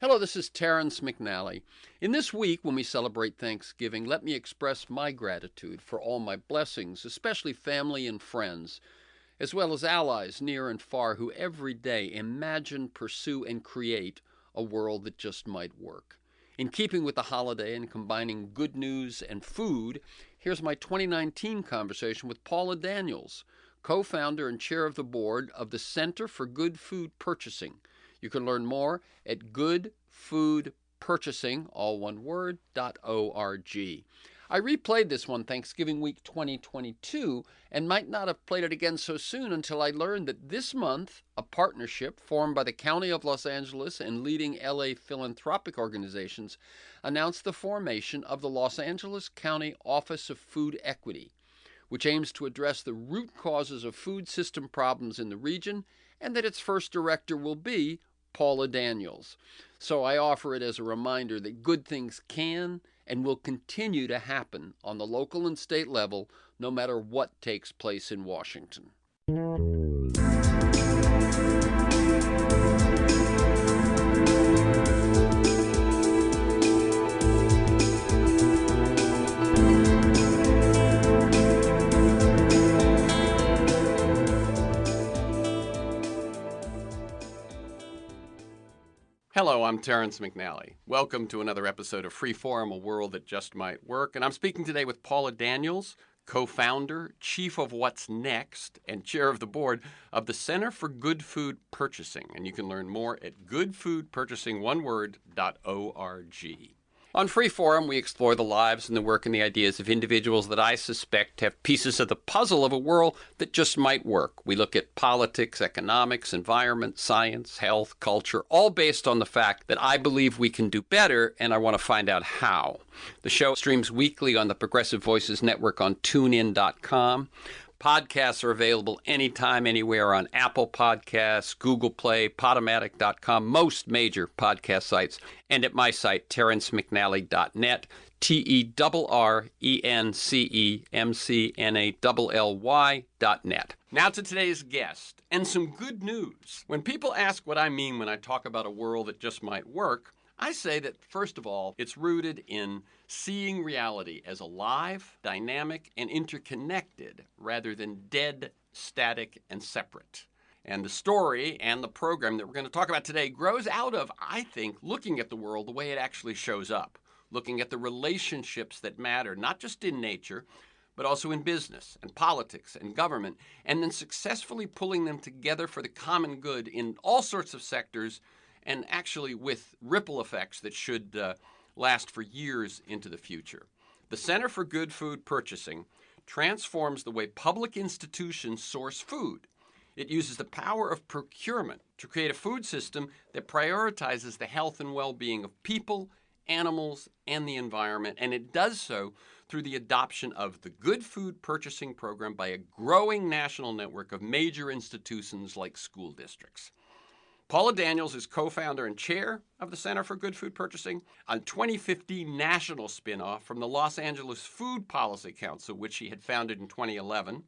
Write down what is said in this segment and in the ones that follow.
Hello, this is Terrence McNally. In this week, when we celebrate Thanksgiving, let me express my gratitude for all my blessings, especially family and friends, as well as allies near and far who every day imagine, pursue, and create a world that just might work. In keeping with the holiday and combining good news and food, here's my 2019 conversation with Paula Daniels, co-founder and chair of the board of the Center for Good Food Purchasing. You can learn more at goodfoodpurchasing, all one word, .org. I replayed this one Thanksgiving week 2022 and might not have played it again so soon until I learned that this month, a partnership formed by the County of Los Angeles and leading LA philanthropic organizations announced the formation of the Los Angeles County Office of Food Equity, which aims to address the root causes of food system problems in the region, and that its first director will be Paula Daniels. So I offer it as a reminder that good things can and will continue to happen on the local and state level, no matter what takes place in Washington. Hello, I'm Terrence McNally. Welcome to another episode of Freeform, a world that just might work. And I'm speaking today with Paula Daniels, co-founder, chief of What's Next, and chair of the board of the Center for Good Food Purchasing. And you can learn more at goodfoodpurchasing.org. On Freeform, we explore the lives and the work and the ideas of individuals that I suspect have pieces of the puzzle of a world that just might work. We look at politics, economics, environment, science, health, culture, all based on the fact that I believe we can do better, and I want to find out how. The show streams weekly on the Progressive Voices Network on TuneIn.com. Podcasts are available anytime, anywhere on Apple Podcasts, Google Play, Podomatic.com, most major podcast sites, and at my site, terrencemcnally.net, TERRENCEMCNALLY.net. Now to today's guest, and some good news. When people ask what I mean when I talk about a world that just might work, I say that, first of all, it's rooted in seeing reality as alive, dynamic, and interconnected rather than dead, static, and separate. And the story and the program that we're going to talk about today grows out of, I think, looking at the world the way it actually shows up, looking at the relationships that matter, not just in nature, but also in business and politics and government, and then successfully pulling them together for the common good in all sorts of sectors, and actually with ripple effects that should last for years into the future. The Center for Good Food Purchasing transforms the way public institutions source food. It uses the power of procurement to create a food system that prioritizes the health and well-being of people, animals, and the environment, and it does so through the adoption of the Good Food Purchasing Program by a growing national network of major institutions like school districts. Paula Daniels is co-founder and chair of the Center for Good Food Purchasing, a 2015 national spinoff from the Los Angeles Food Policy Council, which she had founded in 2011.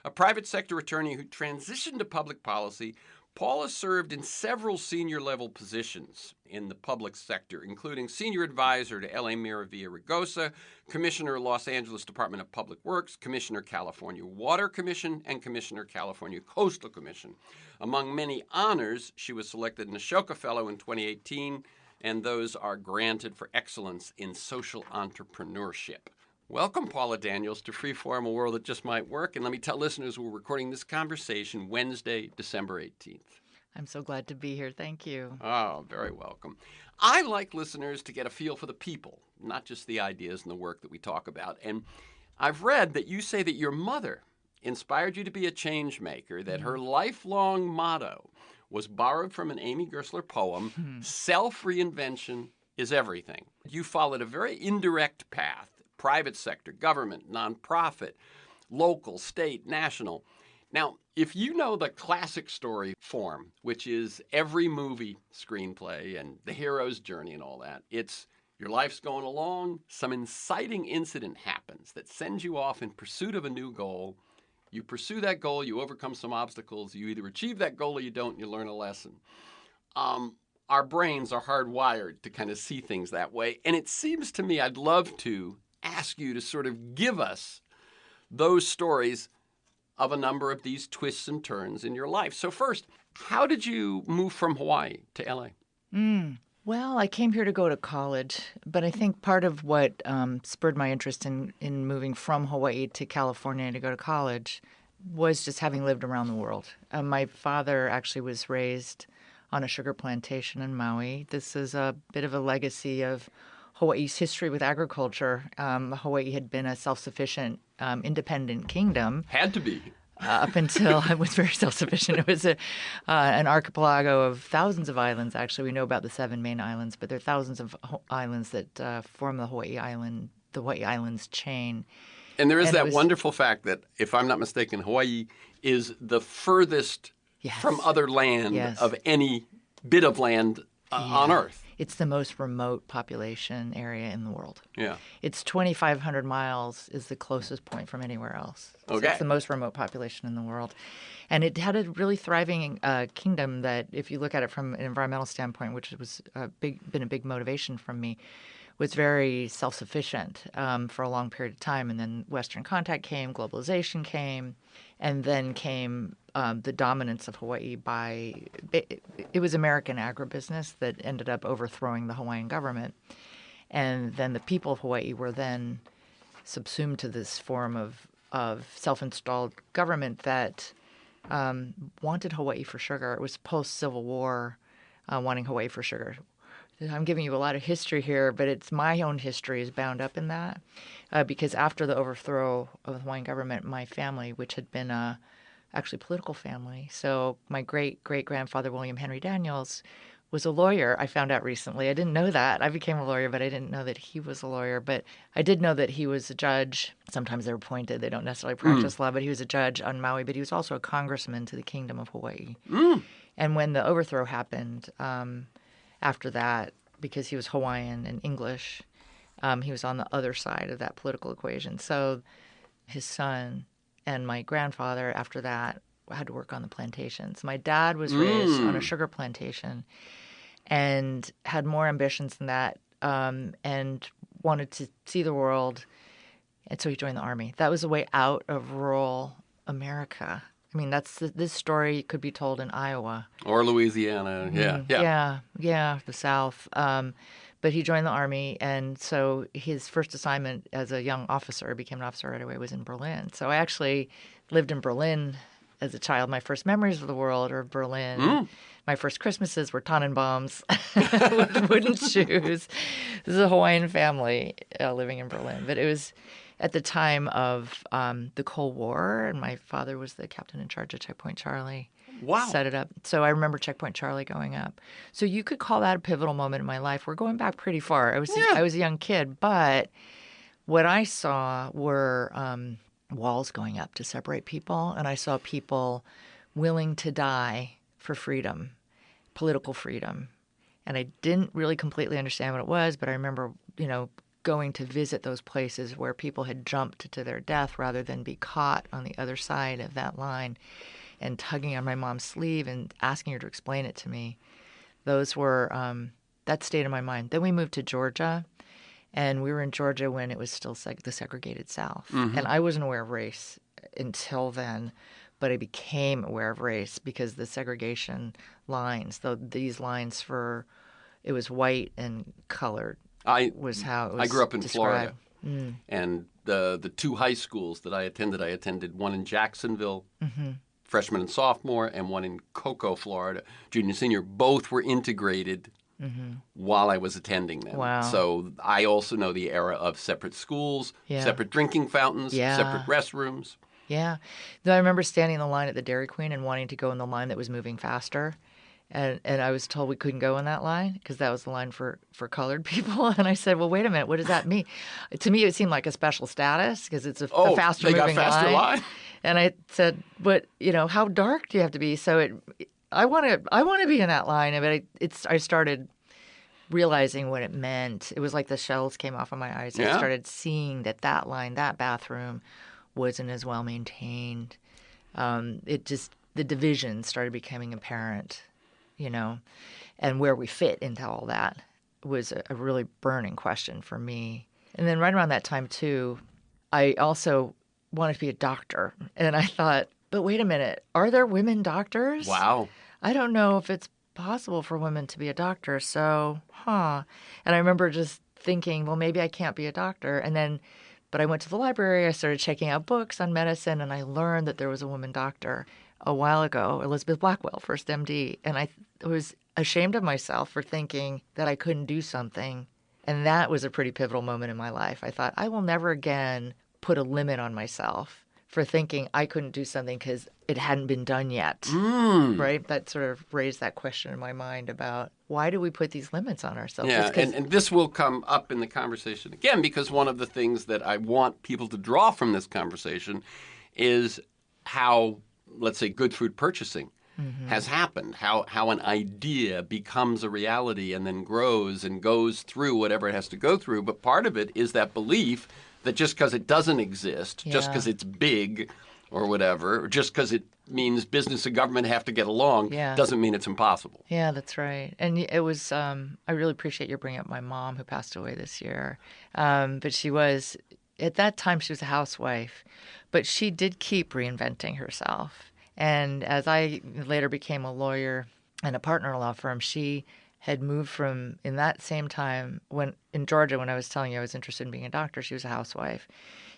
A private sector attorney who transitioned to public policy, Paula served in several senior-level positions in the public sector, including senior advisor to LA Mayor Villaraigosa, Commissioner Los Angeles Department of Public Works, Commissioner California Water Commission, and Commissioner California Coastal Commission. Among many honors, she was selected an Ashoka Fellow in 2018, and those are granted for excellence in social entrepreneurship. Welcome, Paula Daniels, to Freeform, a world that just might work. And let me tell listeners we're recording this conversation Wednesday, December 18th. I'm so glad to be here. Thank you. Oh, very welcome. I like listeners to get a feel for the people, not just the ideas and the work that we talk about. And I've read that you say that your mother inspired you to be a change maker, that her lifelong motto was borrowed from an Amy Gersler poem, self-reinvention is everything. You followed a very indirect path. Private sector, government, nonprofit, local, state, national. Now, if you know the classic story form, which is every movie screenplay and the hero's journey and all that, it's your life's going along, some inciting incident happens that sends you off in pursuit of a new goal. You pursue that goal, you overcome some obstacles, you either achieve that goal or you don't, you learn a lesson. our brains are hardwired to kind of see things that way. And it seems to me I'd love to ask you to sort of give us those stories of a number of these twists and turns in your life. So first, how did you move from Hawaii to LA? Well, I came here to go to college, but I think part of what spurred my interest in moving from Hawaii to California to go to college was just having lived around the world. My father actually was raised on a sugar plantation in Maui. This is a bit of a legacy of Hawaii's history with agriculture. Hawaii had been a self-sufficient, independent kingdom. Had to be. Up until I was very self-sufficient. It was an archipelago of thousands of islands. Actually, we know about the 7 main islands, but there are thousands of islands that form the Hawaii Islands chain. And there is that wonderful fact that, if I'm not mistaken, Hawaii is the furthest from other land of any bit of land on Earth. It's the most remote population area in the world. Yeah. It's 2,500 miles is the closest point from anywhere else. Okay. So it's the most remote population in the world. And it had a really thriving kingdom that, if you look at it from an environmental standpoint, which was been a big motivation from me, was very self-sufficient for a long period of time. And then Western contact came, globalization came, and then came the dominance of Hawaii by it was American agribusiness that ended up overthrowing the Hawaiian government. And then the people of Hawaii were then subsumed to this form of self-installed government that wanted Hawaii for sugar. It was post-Civil War wanting Hawaii for sugar. I'm giving you a lot of history here, but it's my own history is bound up in that because after the overthrow of the Hawaiian government, my family, which had been actually political family, so my great-great-grandfather, William Henry Daniels, was a lawyer. I found out recently. I didn't know that. I became a lawyer, but I didn't know that he was a lawyer. But I did know that he was a judge. Sometimes they're appointed. They don't necessarily practice law, but he was a judge on Maui, but he was also a congressman to the Kingdom of Hawaii. And when the overthrow happened, after that, because he was Hawaiian and English, he was on the other side of that political equation. So his son and my grandfather, after that, had to work on the plantations. My dad was raised on a sugar plantation and had more ambitions than that and wanted to see the world. And so he joined the Army. That was a way out of rural America. I mean, this story could be told in Iowa. Or Louisiana. Yeah, the South. But he joined the Army, and so his first assignment as a young officer, became an officer right away, was in Berlin. So I actually lived in Berlin as a child. My first memories of the world are Berlin. My first Christmases were Tannenbaums with wooden shoes. This is a Hawaiian family living in Berlin. But it was at the time of the Cold War, and my father was the captain in charge of Checkpoint Charlie. Wow. Set it up. So I remember Checkpoint Charlie going up. So you could call that a pivotal moment in my life. We're going back pretty far. I was a young kid, but what I saw were walls going up to separate people, and I saw people willing to die for freedom, political freedom. And I didn't really completely understand what it was, but I remember, going to visit those places where people had jumped to their death rather than be caught on the other side of that line, and tugging on my mom's sleeve and asking her to explain it to me. Those were, that stayed in my mind. Then we moved to Georgia, and we were in Georgia when it was still the segregated South. And I wasn't aware of race until then, but I became aware of race because the segregation lines, these lines it was white and colored, was how it was I grew up in described. Florida, and the two high schools that I attended one in Jacksonville, freshman and sophomore, and one in Cocoa, Florida, junior and senior. Both were integrated while I was attending them. Wow. So I also know the era of separate schools, separate drinking fountains, separate restrooms. Yeah. Though I remember standing in the line at the Dairy Queen and wanting to go in the line that was moving faster. And I was told we couldn't go in that line because that was the line for colored people. And I said, well, wait a minute, what does that mean? To me, it seemed like a special status because it's a faster moving line. And I said, but, how dark do you have to be? So I want to be in that line. But I started realizing what it meant. It was like the shells came off of my eyes. I started seeing that line, that bathroom wasn't as well maintained. The division started becoming apparent. and where we fit into all that was a really burning question for me. And then right around that time, too, I also wanted to be a doctor. And I thought, but wait a minute, are there women doctors? Wow. I don't know if it's possible for women to be a doctor. So, And I remember just thinking, well, maybe I can't be a doctor. But I went to the library, I started checking out books on medicine, and I learned that there was a woman doctor a while ago, Elizabeth Blackwell, first MD. And I was ashamed of myself for thinking that I couldn't do something. And that was a pretty pivotal moment in my life. I thought, I will never again put a limit on myself for thinking I couldn't do something because it hadn't been done yet. Right? That sort of raised that question in my mind about why do we put these limits on ourselves? Yeah, and this will come up in the conversation again, because one of the things that I want people to draw from this conversation is how, let's say, good food purchasing has happened, how an idea becomes a reality and then grows and goes through whatever it has to go through. But part of it is that belief that just because it doesn't exist, just because it's big or whatever, or just because it means business and government have to get along, doesn't mean it's impossible. Yeah, that's right. And it was, I really appreciate you bringing up my mom who passed away this year. But she was, at that time, she was a housewife, but she did keep reinventing herself. And as I later became a lawyer and a partner in a law firm, she had moved from, in that same time, in Georgia, when I was telling you I was interested in being a doctor, she was a housewife.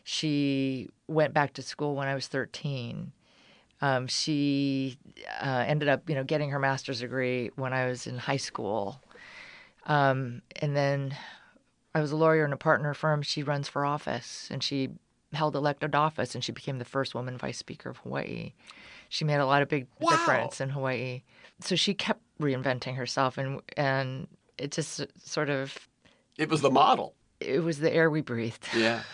She went back to school when I was 13. She ended up, getting her master's degree when I was in high school. And then I was a lawyer in a partner firm. She runs for office, and she held elected office, and she became the first woman vice speaker of Hawaii. She made a lot of big difference in Hawaii. So she kept reinventing herself, and it just sort of... It was the model. It was the air we breathed. Yeah.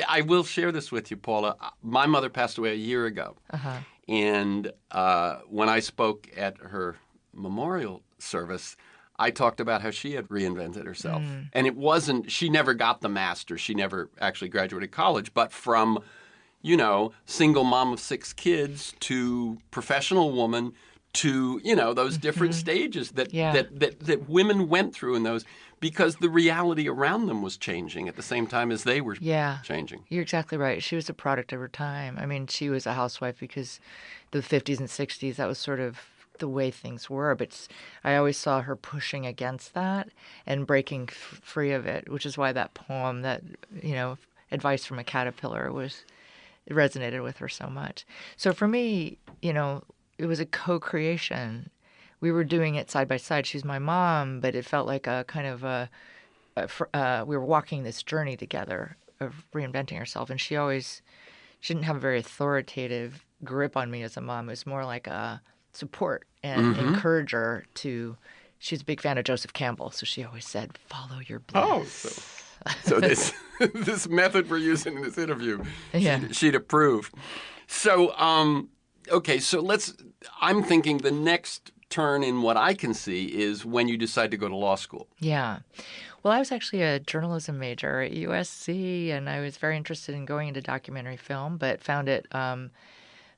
I will share this with you, Paula. My mother passed away a year ago. And when I spoke at her memorial service, I talked about how she had reinvented herself. And it wasn't... She never got the master's. She never actually graduated college. But from... single mom of 6 kids to professional woman to, those different stages that women went through in those, because the reality around them was changing at the same time as they were changing. You're exactly right. She was a product of her time. I mean, she was a housewife because the 50s and 60s, that was sort of the way things were. But I always saw her pushing against that and breaking free of it, which is why that poem, that, Advice from a Caterpillar, it resonated with her so much. So for me, it was a co-creation. We were doing it side by side. She's my mom, but it felt like a kind of we were walking this journey together of reinventing herself. And she didn't have a very authoritative grip on me as a mom. It was more like a support and encourager to... She's a big fan of Joseph Campbell, so she always said, follow your bliss. So this method we're using in this interview, she'd approve. So, okay, so I'm thinking the next turn in what I can see is when you decide to go to law school. Yeah. Well, I was actually a journalism major at USC, and I was very interested in going into documentary film, but found it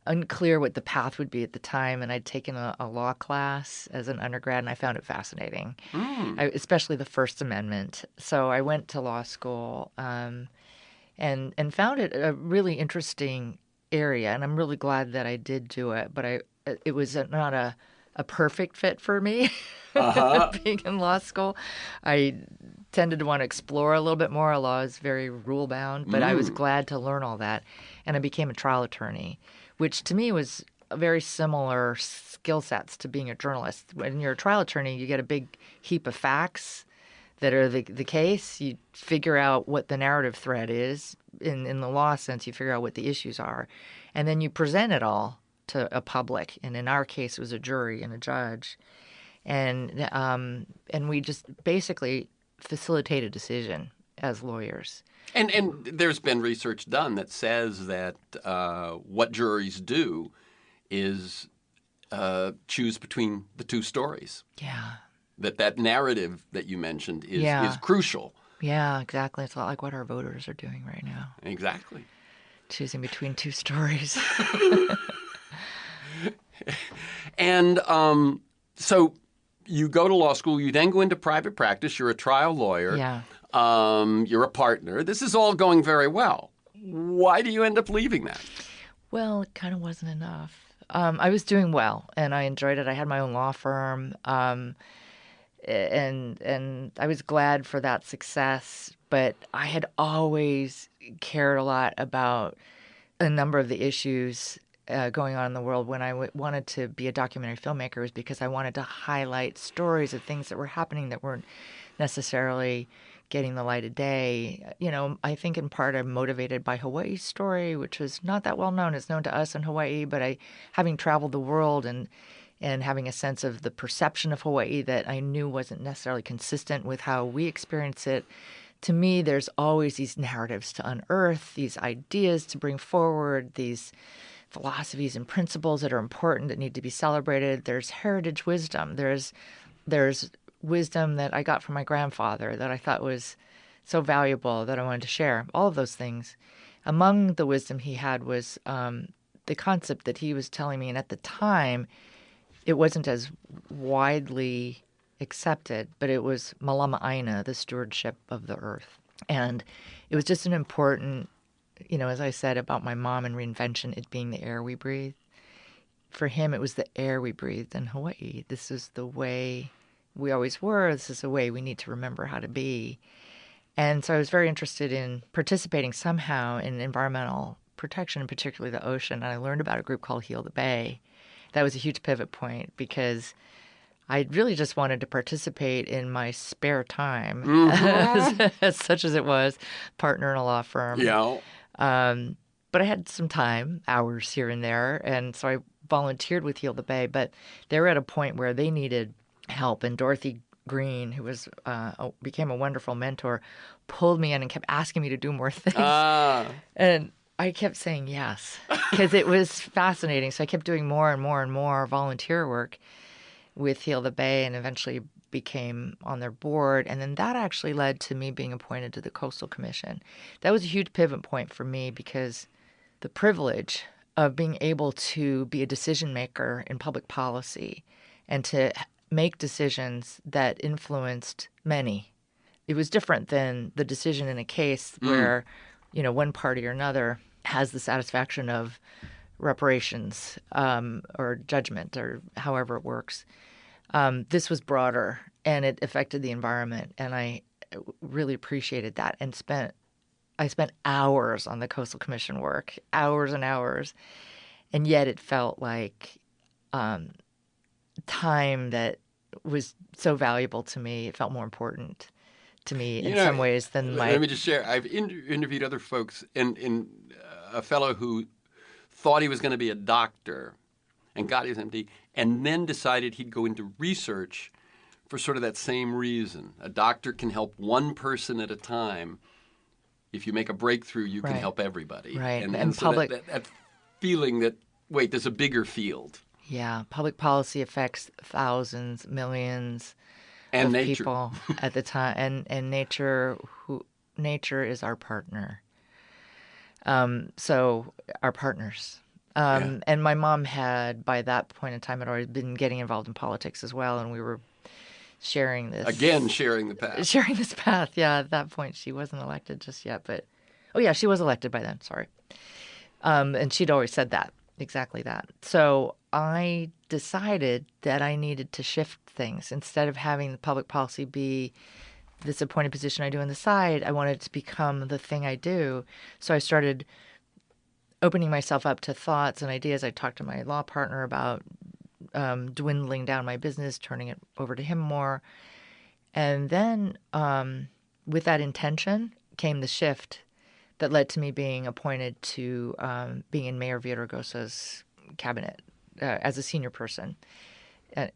unclear what the path would be at the time. And I'd taken a law class as an undergrad, and I found it fascinating, especially the First Amendment. So I went to law school and found it a really interesting area. And I'm really glad that I did do it. But it was not a perfect fit for me being in law school. I tended to want to explore a little bit more. Law is very rule-bound, but I was glad to learn all that. And I became a trial attorney, which to me was a very similar skill sets to being a journalist. When you're a trial attorney, you get a big heap of facts that are the case. You figure out what the narrative thread is. In the law sense, you figure out what the issues are. And then you present it all to a public. And in our case, it was a jury and a judge. And we just basically facilitate a decision as lawyers. And there's been research done that says that what juries do is choose between the two stories. Yeah. That narrative that you mentioned is crucial. Yeah, exactly. It's a lot like what our voters are doing right now. Exactly. Choosing between two stories. And so you go to law school, you then go into private practice, you're a trial lawyer, Yeah. You're a partner. This is all going very well. Why do you end up leaving that? Well, it kind of wasn't enough. I was doing well, and I enjoyed it. I had my own law firm, and I was glad for that success. But I had always cared a lot about a number of the issues going on in the world. When I wanted to be a documentary filmmaker, was because I wanted to highlight stories of things that were happening that weren't necessarily getting the light of day. You know, I think in part I'm motivated by Hawaii's story, which was not that well known. It's known to us in Hawaii, but having traveled the world and having a sense of the perception of Hawaii that I knew wasn't necessarily consistent with how we experience it. To me, there's always these narratives to unearth, these ideas to bring forward, these philosophies and principles that are important that need to be celebrated. There's heritage wisdom. There's wisdom that I got from my grandfather that I thought was so valuable that I wanted to share. All of those things. Among the wisdom he had was the concept that he was telling me, and at the time, it wasn't as widely accepted, but it was malama aina, the stewardship of the earth. And it was just an important, as I said about my mom and reinvention, it being the air we breathe. For him, it was the air we breathed in Hawaii. This is the way we always were. This is the way we need to remember how to be. And so I was very interested in participating somehow in environmental protection, and particularly the ocean. And I learned about a group called Heal the Bay. That was a huge pivot point because I really just wanted to participate in my spare time, as such as it was, partner in a law firm. Yeah. But I had some time, hours here and there, and so I volunteered with Heal the Bay. But they were at a point where they needed help, and Dorothy Green, who was became a wonderful mentor, pulled me in and kept asking me to do more things. And I kept saying yes because it was fascinating. So I kept doing more and more and more volunteer work with Heal the Bay, and eventually became on their board. And then that actually led to me being appointed to the Coastal Commission. That was a huge pivot point for me because the privilege of being able to be a decision maker in public policy and to make decisions that influenced many. It was different than the decision in a case where, one party or another has the satisfaction of reparations or judgment or however it works. This was broader, and it affected the environment, and I really appreciated that and I spent hours on the Coastal Commission work, hours and hours, and yet it felt like time that was so valuable to me. It felt more important to me in some ways than my... Let me just share. I've interviewed other folks, and a fellow who thought he was going to be a doctor and got his MD, and then decided he'd go into research for sort of that same reason. A doctor can help one person at a time. If you make a breakthrough, you can help everybody. Right. And so public... that feeling that, wait, there's a bigger field. Yeah, public policy affects thousands, millions and of nature. People at the time, and nature is our partner. So our partners. And my mom had, by that point in time, had already been getting involved in politics as well, and we were sharing this. Again, sharing the path. Sharing this path, yeah. At that point, she wasn't elected just yet, but... Oh, yeah, she was elected by then, sorry. And she'd always said that, exactly that. So I decided that I needed to shift things. Instead of having the public policy be this appointed position I do on the side, I wanted it to become the thing I do. So I started opening myself up to thoughts and ideas. I talked to my law partner about dwindling down my business, turning it over to him more. And then with that intention came the shift that led to me being appointed to being in Mayor Villaraigosa's cabinet as a senior person on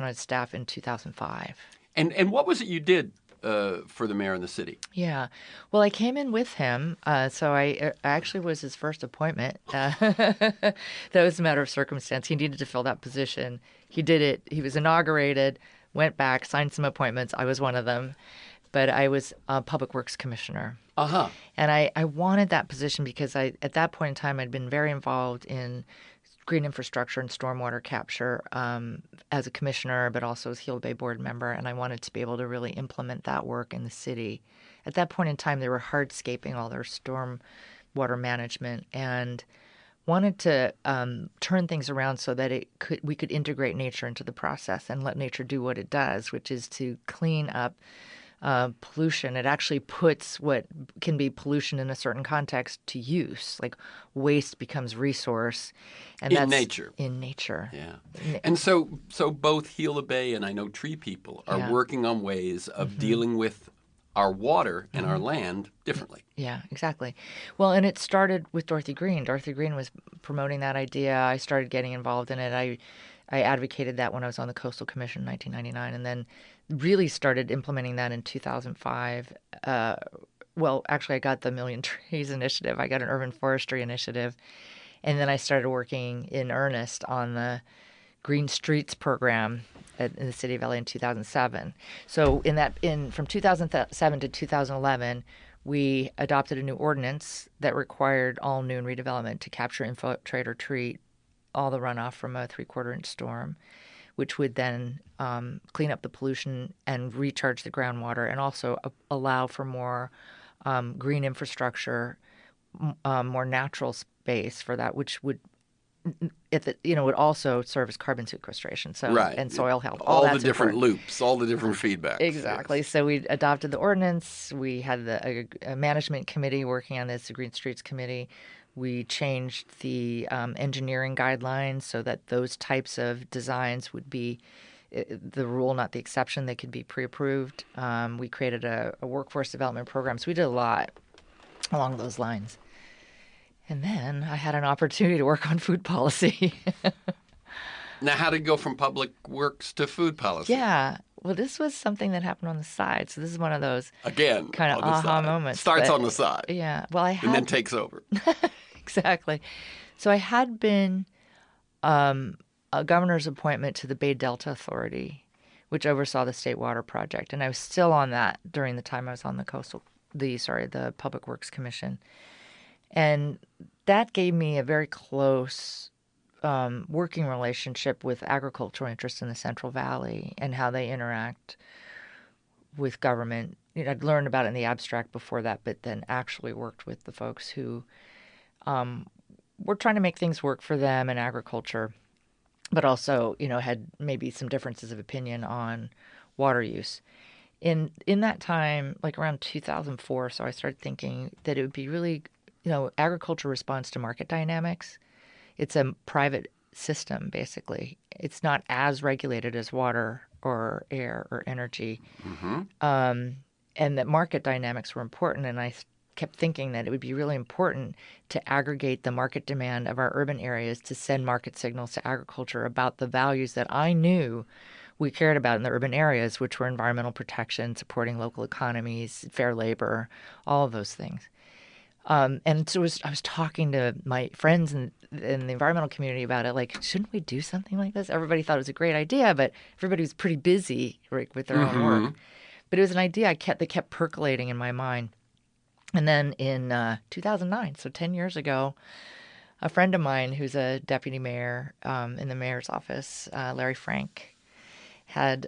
his staff in 2005. And what was it you did for the mayor in the city? Yeah. Well, I came in with him. So I actually was his first appointment. That was a matter of circumstance. He needed to fill that position. He did it. He was inaugurated, went back, signed some appointments. I was one of them. But I was a public works commissioner. And I wanted that position because at that point in time, I'd been very involved in green infrastructure and stormwater capture as a commissioner, but also as Gila Bay board member, and I wanted to be able to really implement that work in the city. At that point in time, they were hardscaping all their stormwater management and wanted to turn things around so that we could integrate nature into the process and let nature do what it does, which is to clean up pollution. It actually puts what can be pollution in a certain context to use. Like waste becomes resource, and in that's nature. In nature, yeah. And so both Gila Bay and I know Tree People are working on ways of dealing with our water and our land differently. Yeah, exactly. Well, and it started with Dorothy Green. Dorothy Green was promoting that idea. I started getting involved in it. I advocated that when I was on the Coastal Commission in 1999, and then really started implementing that in 2005. Well, actually, I got the Million Trees Initiative. I got an urban forestry initiative, and then I started working in earnest on the Green Streets program in the city of LA in 2007. So from 2007 to 2011, we adopted a new ordinance that required all new and redevelopment to capture, infiltrate, or treat all the runoff from a 3/4-inch storm, which would then clean up the pollution and recharge the groundwater, and also allow for more green infrastructure, more natural space for that, which would would also serve as carbon sequestration, and soil health. All the different loops, all the different feedbacks. Exactly. Yes. So we adopted the ordinance. We had a management committee working on this, the Green Streets Committee. We changed the engineering guidelines so that those types of designs would be the rule, not the exception. They could be pre-approved. We created a workforce development program. So we did a lot along those lines. And then I had an opportunity to work on food policy. Now, how did it go from public works to food policy? Yeah. Well, this was something that happened on the side. So this is one of those again kind of aha moments. Starts on the side. Yeah. Well, and then takes over. Exactly. So I had been a governor's appointment to the Bay Delta Authority, which oversaw the State Water Project, and I was still on that during the time I was on the Public Works Commission. And that gave me a very close working relationship with agricultural interests in the Central Valley and how they interact with government. I'd learned about it in the abstract before that, but then actually worked with the folks who were trying to make things work for them in agriculture, but also, had maybe some differences of opinion on water use. In that time, like around 2004, so I started thinking that it would be really agriculture responds to market dynamics. It's a private system, basically. It's not as regulated as water or air or energy. Mm-hmm. And that market dynamics were important. And I kept thinking that it would be really important to aggregate the market demand of our urban areas to send market signals to agriculture about the values that I knew we cared about in the urban areas, which were environmental protection, supporting local economies, fair labor, all of those things. And so I was talking to my friends in the environmental community about it, like, shouldn't we do something like this? Everybody thought it was a great idea, but everybody was pretty busy with their own work. But it was an idea that kept percolating in my mind. And then in 2009, so 10 years ago, a friend of mine who's a deputy mayor in the mayor's office, Larry Frank, had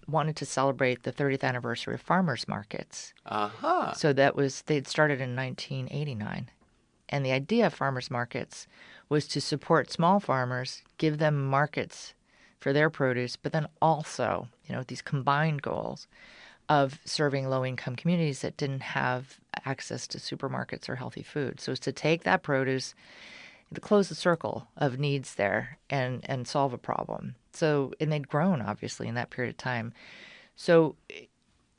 wanted to celebrate the 30th anniversary of farmers markets. Uh-huh. So they'd started in 1989. And the idea of farmers markets was to support small farmers, give them markets for their produce, but then also, these combined goals of serving low-income communities that didn't have access to supermarkets or healthy food. So it's to take that produce, to close the circle of needs there and solve a problem. So, and they'd grown, obviously, in that period of time. So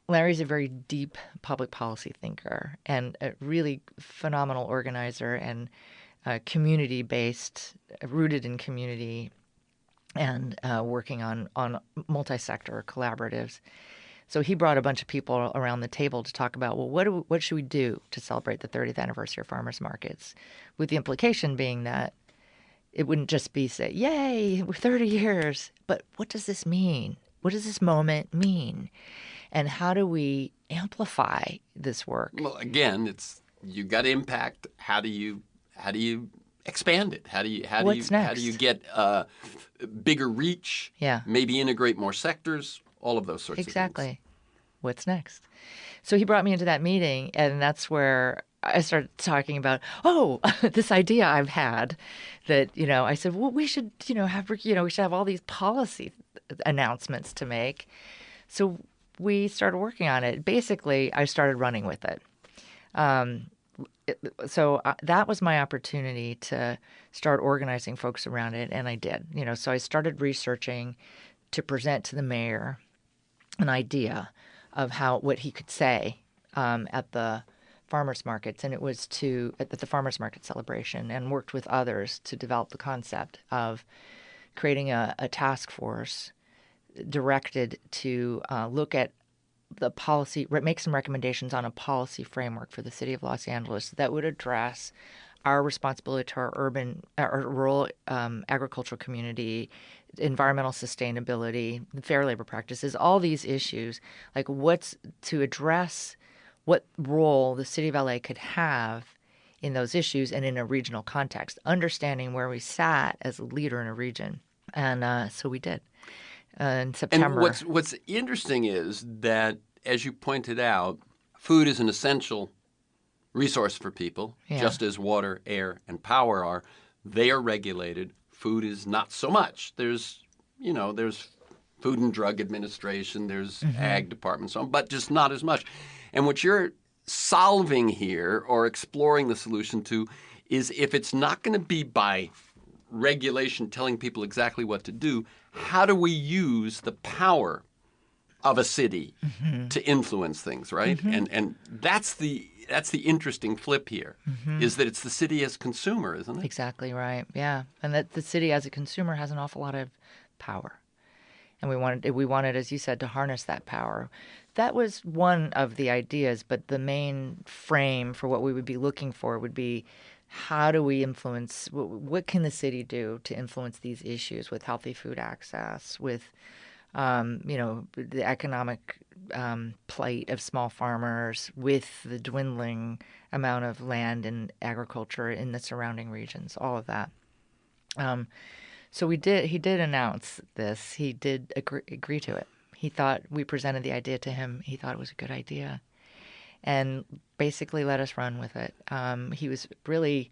Larry's a very deep public policy thinker and a really phenomenal organizer and community-based, rooted in community and working on multi-sector collaboratives. So he brought a bunch of people around the table to talk about, well, what should we do to celebrate the 30th anniversary of farmers markets? With the implication being that it wouldn't just be say, yay, we're 30 years, but what does this mean? What does this moment mean? And how do we amplify this work? Well, again, you got impact. How do you expand it? How do you What's next? get bigger reach? Yeah. Maybe integrate more sectors. All of those sorts of things. Exactly. What's next? So he brought me into that meeting, and that's where I started talking about, this idea I've had that, I said, well, we should, we should have all these policy announcements to make. So we started working on it. Basically, I started running with it. That was my opportunity to start organizing folks around it, and I did. So I started researching to present to the mayor an idea of what he could say at the farmers markets, and it was at the farmers market celebration, and worked with others to develop the concept of creating a task force directed to look at the policy, make some recommendations on a policy framework for the city of Los Angeles that would address our responsibility to our rural agricultural community, environmental sustainability, fair labor practices, all these issues, like what's to address what role the city of LA could have in those issues and in a regional context, understanding where we sat as a leader in a region. And so we did. In September. And what's interesting is that, as you pointed out, food is an essential resource for people, just as water, air, and power are. They are regulated. Food is not so much. There's Food and Drug Administration, there's ag department, so on, but just not as much. And what you're solving here or exploring the solution to is, if it's not going to be by regulation telling people exactly what to do, how do we use the power of a city to influence things, right? And that's the interesting flip here, is that it's the city as consumer, isn't it? Exactly right. Yeah, and that the city as a consumer has an awful lot of power, and we wanted, as you said, to harness that power. That was one of the ideas, but the main frame for what we would be looking for would be, how do we influence, what can the city do to influence these issues with healthy food access, with, the economic plight of small farmers, with the dwindling amount of land and agriculture in the surrounding regions, all of that. So he did announce this. He did agree to it. He thought, we presented the idea to him. He thought it was a good idea, and basically let us run with it. He was really,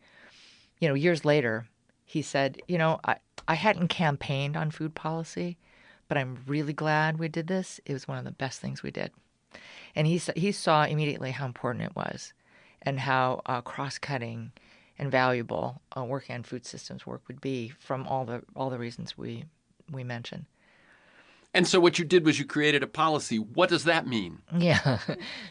years later, he said, I hadn't campaigned on food policy, but I'm really glad we did this. It was one of the best things we did. And he saw immediately how important it was, and how cross-cutting and valuable working on food systems work would be, from all the reasons we mentioned. And so what you did was you created a policy. What does that mean? Yeah.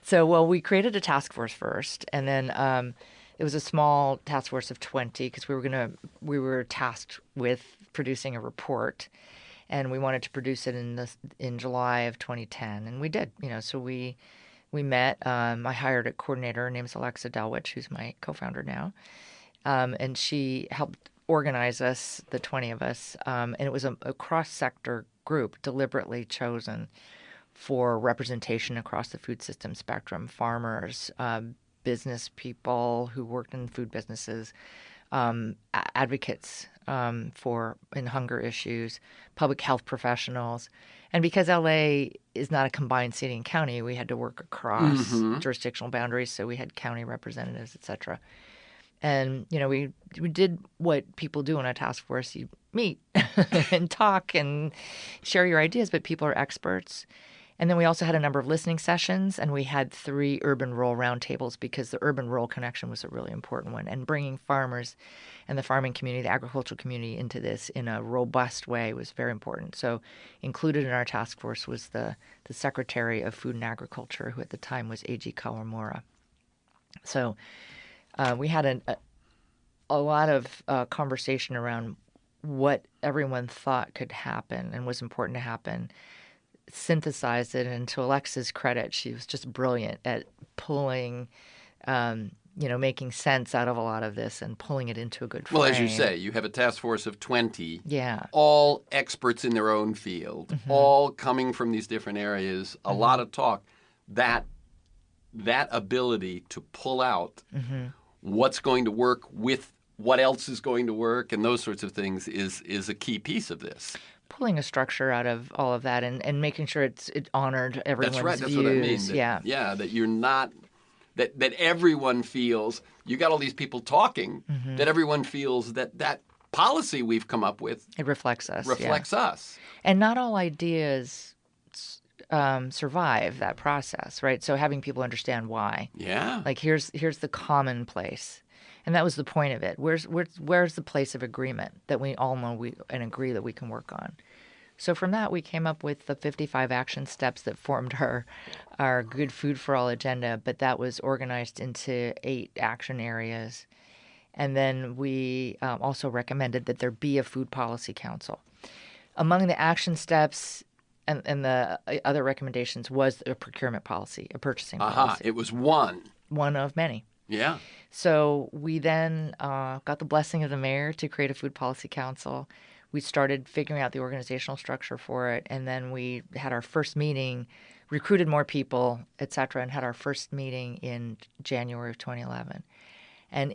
So, we created a task force first, and then it was a small task force of 20, because we were tasked with producing a report, and we wanted to produce it in July of 2010, and we did. So we met. I hired a coordinator. Her name's Alexa Delwich, who's my co-founder now, and she helped organize us, the 20 of us, and it was a cross-sector group deliberately chosen for representation across the food system spectrum: farmers, business people who worked in food businesses, advocates in hunger issues, public health professionals. And because LA is not a combined city and county, we had to work across jurisdictional boundaries, so we had county representatives, et cetera. And, we did what people do in a task force. You meet and talk and share your ideas, but people are experts. And then we also had a number of listening sessions, and we had 3 urban-rural roundtables, because the urban-rural connection was a really important one. And bringing farmers and the farming community, the agricultural community, into this in a robust way was very important. So included in our task force was the Secretary of Food and Agriculture, who at the time was A.G. Kawamura. So we had a lot of conversation around what everyone thought could happen and was important to happen, synthesized it, and to Alexa's credit, she was just brilliant at pulling, making sense out of a lot of this and pulling it into a good frame. Well, as you say, you have a task force of 20, yeah, all experts in their own field, all coming from these different areas, a lot of talk. That ability to pull out what's going to work with what else is going to work and those sorts of things is a key piece of this. Pulling a structure out of all of that and making sure it honored everyone's That's right. That's views. what I mean. Yeah. That you're not that everyone feels you got all these people talking. That everyone feels that policy we've come up with It reflects us. us. And not all ideas survive that process, right? So having people understand why. Yeah. Like here's the common place. And that was the point of it. Where's the place of agreement that we all know and agree that we can work on? So from that, we came up with the 55 action steps that formed our Good Food for All agenda, but that was organized into 8 action areas. And then we also recommended that there be a food policy council. Among the action steps and the other recommendations was a procurement policy, a purchasing policy. It was one. One of many. Yeah. So we then got the blessing of the mayor to create a food policy council. We started figuring out the organizational structure for it, and then we had our first meeting, recruited more people, et cetera, and had our first meeting in January of 2011. And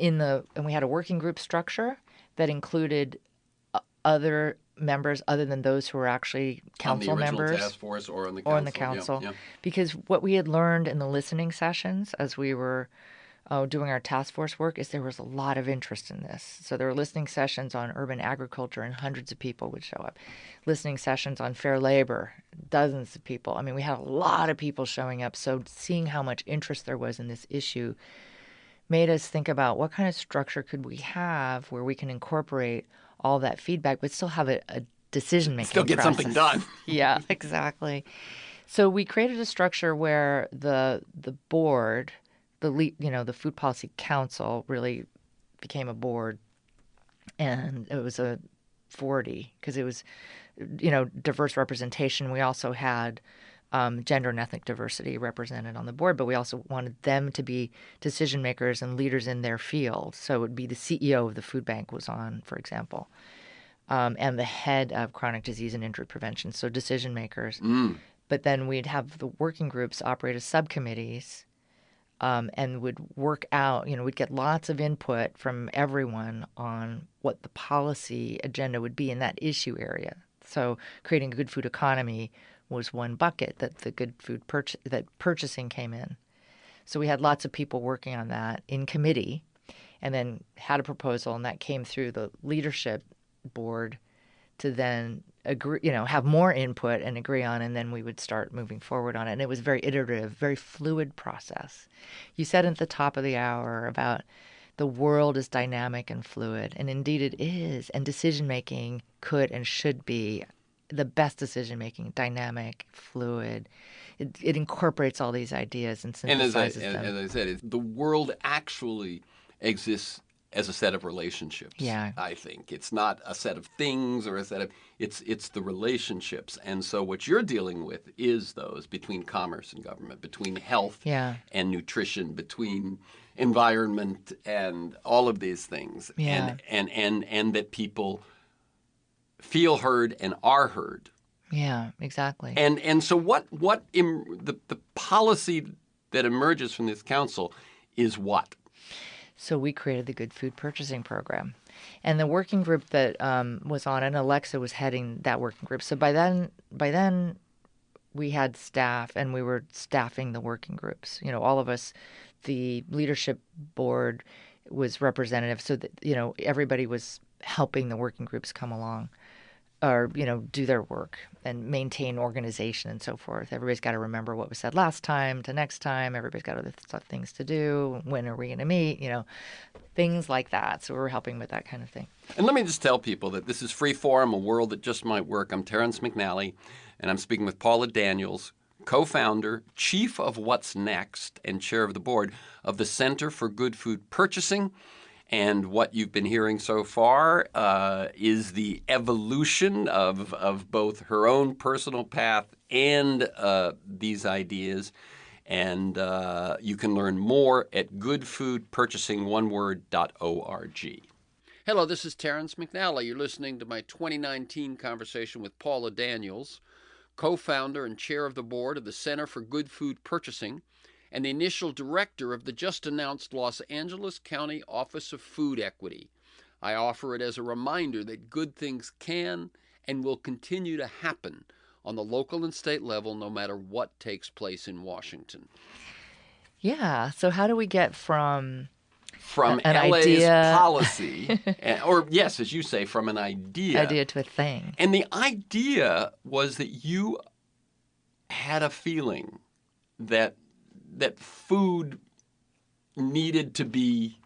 we had a working group structure that included other members other than those who were actually council members. On the original task force or on the council. Or in the council. Yeah. Because what we had learned in the listening sessions as we were doing our task force work is there was a lot of interest in this. So there were listening sessions on urban agriculture and hundreds of people would show up. Listening sessions on fair labor, dozens of people. I mean, we had a lot of people showing up. So seeing how much interest there was in this issue made us think about what kind of structure could we have where we can incorporate all that feedback but still have a decision-making Still get process. something done. Yeah, exactly. So we created a structure where the board, the Food Policy Council really became a board, and it was a 40 because it was, diverse representation. We also had gender and ethnic diversity represented on the board, but we also wanted them to be decision makers and leaders in their field. So it would be the CEO of the food bank was on, for example, and the head of chronic disease and injury prevention, so decision makers. But then we'd have the working groups operate as subcommittees and would work out, we'd get lots of input from everyone on what the policy agenda would be in that issue area. So creating a good food economy was one bucket that the good food purchasing came in. So we had lots of people working on that in committee and then had a proposal, and that came through the leadership board to then agree, have more input and agree on, and then we would start moving forward on it. And it was very iterative, very fluid process. You said at the top of the hour about the world is dynamic and fluid, and indeed it is, and decision-making could and should be the best decision-making, dynamic, fluid. It incorporates all these ideas and synthesizes them. And as I said, the world actually exists as a set of relationships. Yeah. I think it's not a set of things or a set of it's the relationships. And so what you're dealing with is those between commerce and government, between health and nutrition, between environment and all of these things. Yeah. And that people feel heard and are heard. Yeah, exactly. And so the policy that emerges from this council is what? So we created the Good Food Purchasing Program. And the working group that was on it, Alexa was heading that working group. So by then we had staff and we were staffing the working groups. All of us, the leadership board was representative so that, everybody was helping the working groups come along or, do their work and maintain organization and so forth. Everybody's got to remember what was said last time to next time. Everybody's got other things to do. When are we going to meet? Things like that. So we're helping with that kind of thing. And let me just tell people that this is Freeform, a world that just might work. I'm Terrence McNally, and I'm speaking with Paula Daniels, co-founder, chief of What's Next, and chair of the board of the Center for Good Food Purchasing. And what you've been hearing so far is the evolution of both her own personal path and these ideas. And you can learn more at goodfoodpurchasingoneword.org. Hello, this is Terrence McNally. You're listening to my 2019 conversation with Paula Daniels, co-founder and chair of the board of the Center for Good Food Purchasing, and the initial director of the just-announced Los Angeles County Office of Food Equity. I offer it as a reminder that good things can and will continue to happen on the local and state level, no matter what takes place in Washington. Yeah. So how do we get from an LA's idea policy, or yes, as you say, from an idea to a thing? And the idea was that you had a feeling that food needed to be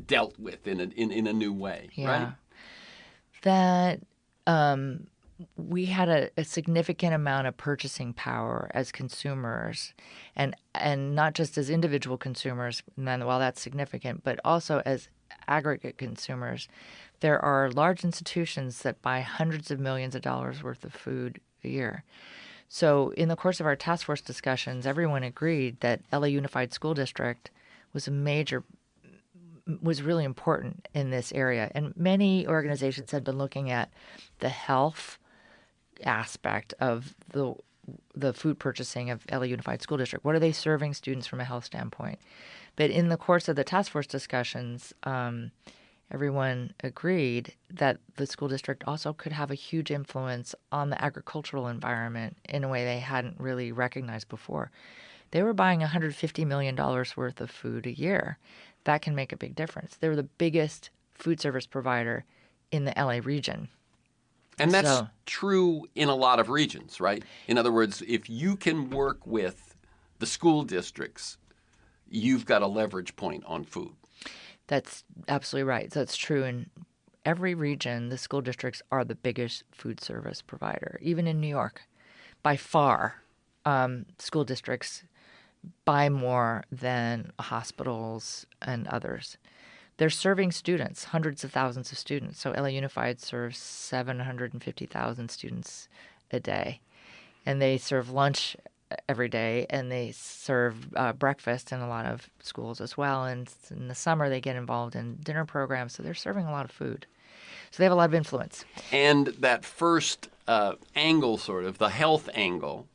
dealt with in a new way, right? That we had a significant amount of purchasing power as consumers, and not just as individual consumers, and then, while that's significant, but also as aggregate consumers. There are large institutions that buy hundreds of millions of dollars worth of food a year. So in the course of our task force discussions, everyone agreed that LA Unified School District was really important in this area. And many organizations had been looking at the health aspect of the food purchasing of LA Unified School District. What are they serving students from a health standpoint? But in the course of the task force discussions, everyone agreed that the school district also could have a huge influence on the agricultural environment in a way they hadn't really recognized before. They were buying $150 million worth of food a year. That can make a big difference. They were the biggest food service provider in the LA region. And that's true in a lot of regions, right? In other words, if you can work with the school districts, you've got a leverage point on food. That's absolutely right. So it's true in every region. The school districts are the biggest food service provider. Even in New York, by far, school districts buy more than hospitals and others. They're serving students, hundreds of thousands of students. So LA Unified serves 750,000 students a day. And they serve lunch every day, and they serve breakfast in a lot of schools as well. And in the summer, they get involved in dinner programs, so they're serving a lot of food. So they have a lot of influence. And that first angle, sort of, the health angle,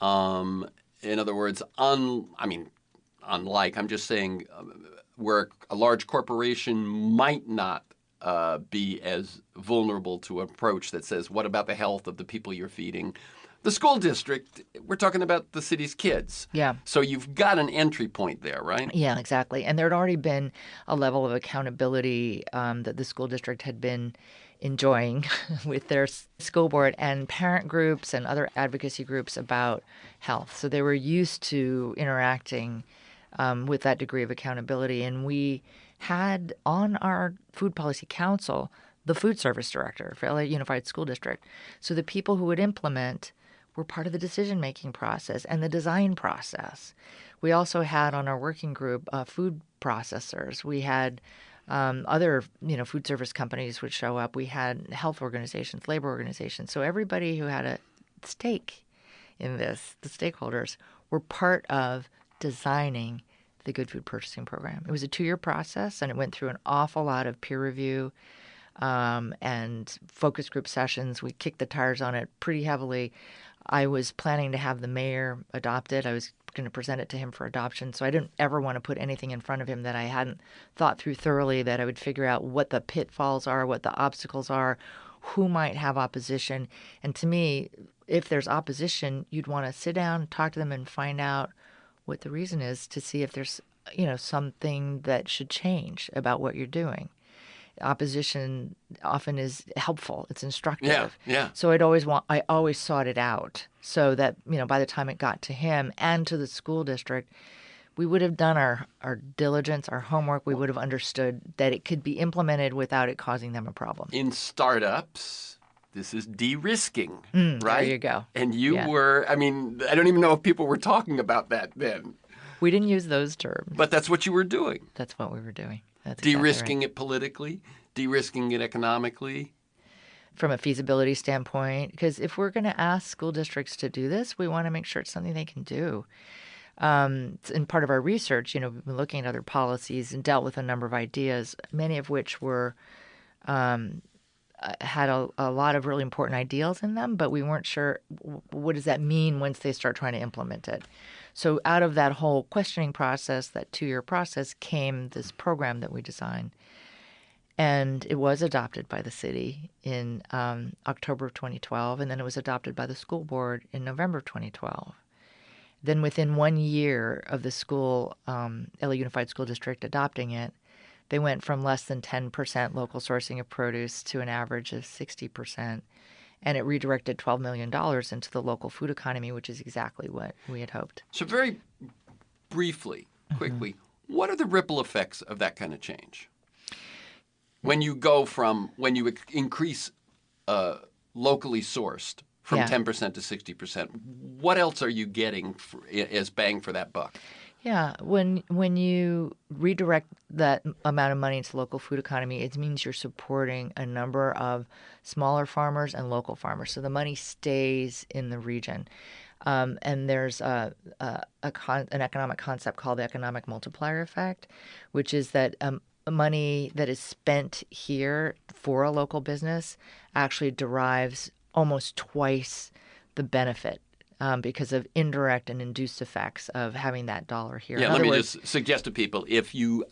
in other words, unlike, I'm just saying, where a large corporation might not be as vulnerable to an approach that says, what about the health of the people you're feeding? The school district, we're talking about the city's kids. Yeah. So you've got an entry point there, right? Yeah, exactly. And there had already been a level of accountability that the school district had been enjoying with their school board and parent groups and other advocacy groups about health. So they were used to interacting with that degree of accountability. And we had on our food policy council the food service director for LA Unified School District. So the people who would implement were part of the decision-making process and the design process. We also had on our working group food processors. We had other, food service companies would show up. We had health organizations, labor organizations. So everybody who had a stake in this, the stakeholders, were part of designing the Good Food Purchasing Program. It was a 2-year process, and it went through an awful lot of peer review and focus group sessions. We kicked the tires on it pretty heavily. I was planning to have the mayor adopt it. I was going to present it to him for adoption. So I didn't ever want to put anything in front of him that I hadn't thought through thoroughly, that I would figure out what the pitfalls are, what the obstacles are, who might have opposition. And to me, if there's opposition, you'd want to sit down, talk to them, and find out what the reason is, to see if there's, something that should change about what you're doing. Opposition often is helpful. It's instructive. Yeah. So I always sought it out so that, by the time it got to him and to the school district, we would have done our diligence, our homework. We would have understood that it could be implemented without it causing them a problem. In startups, this is de-risking, right? There you go. And you were, I don't even know if people were talking about that then. We didn't use those terms. But that's what you were doing. That's what we were doing. That's de-risking exactly right. it politically, de-risking it economically. From a feasibility standpoint, because if we're going to ask school districts to do this, we want to make sure it's something they can do. In part of our research, we've been looking at other policies and dealt with a number of ideas, many of which were had a lot of really important ideals in them, but we weren't sure what does that mean once they start trying to implement it. So out of that whole questioning process, that 2-year process, came this program that we designed. And it was adopted by the city in October of 2012, and then it was adopted by the school board in November of 2012. Then within 1 year of the school, LA Unified School District adopting it, they went from less than 10% local sourcing of produce to an average of 60%. And it redirected $12 million into the local food economy, which is exactly what we had hoped. So very briefly, quickly, what are the ripple effects of that kind of change? When you increase locally sourced from 10% to 60%, what else are you getting as bang for that buck? Yeah, when you redirect that amount of money into local food economy, it means you're supporting a number of smaller farmers and local farmers. So the money stays in the region. And there's an economic concept called the economic multiplier effect, which is that money that is spent here for a local business actually derives almost twice the benefit. Because of indirect and induced effects of having that dollar here. Yeah, let me just suggest to people, if you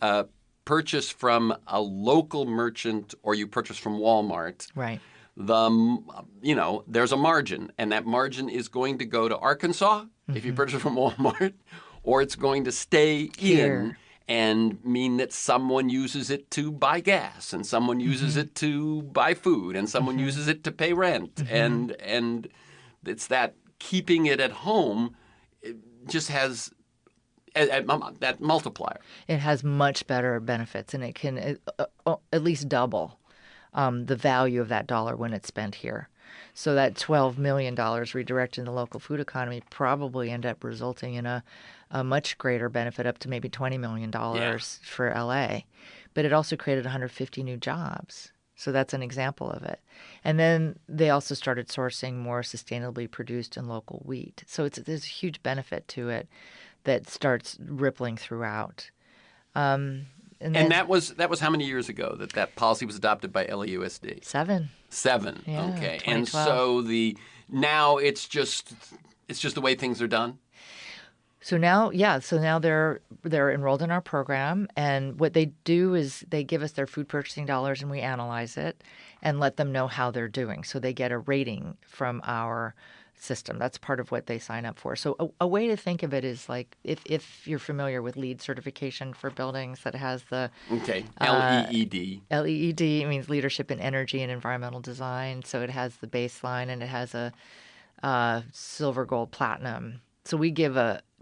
purchase from a local merchant or you purchase from Walmart, right, there's a margin, and that margin is going to go to Arkansas if you purchase from Walmart, or it's going to stay here in and mean that someone uses it to buy gas, and someone uses it to buy food, and someone uses it to pay rent, and it's that keeping it at home, it just has that multiplier. It has much better benefits, and it can at least double the value of that dollar when it's spent here. So that $12 million redirected in the local food economy probably end up resulting in a much greater benefit, up to maybe $20 million for LA. But it also created 150 new jobs. So that's an example of it. And then they also started sourcing more sustainably produced and local wheat. So there's a huge benefit to it that starts rippling throughout. And that was how many years ago that policy was adopted by LAUSD? 7. Yeah, Okay. 2012. And so now it's just the way things are done? So now they're enrolled in our program, and what they do is they give us their food purchasing dollars, and we analyze it and let them know how they're doing. So they get a rating from our system. That's part of what they sign up for. So a way to think of it is like if you're familiar with LEED certification for buildings, that has the LEED. LEED means Leadership in Energy and Environmental Design. So it has the baseline, and it has a silver, gold, platinum. So we give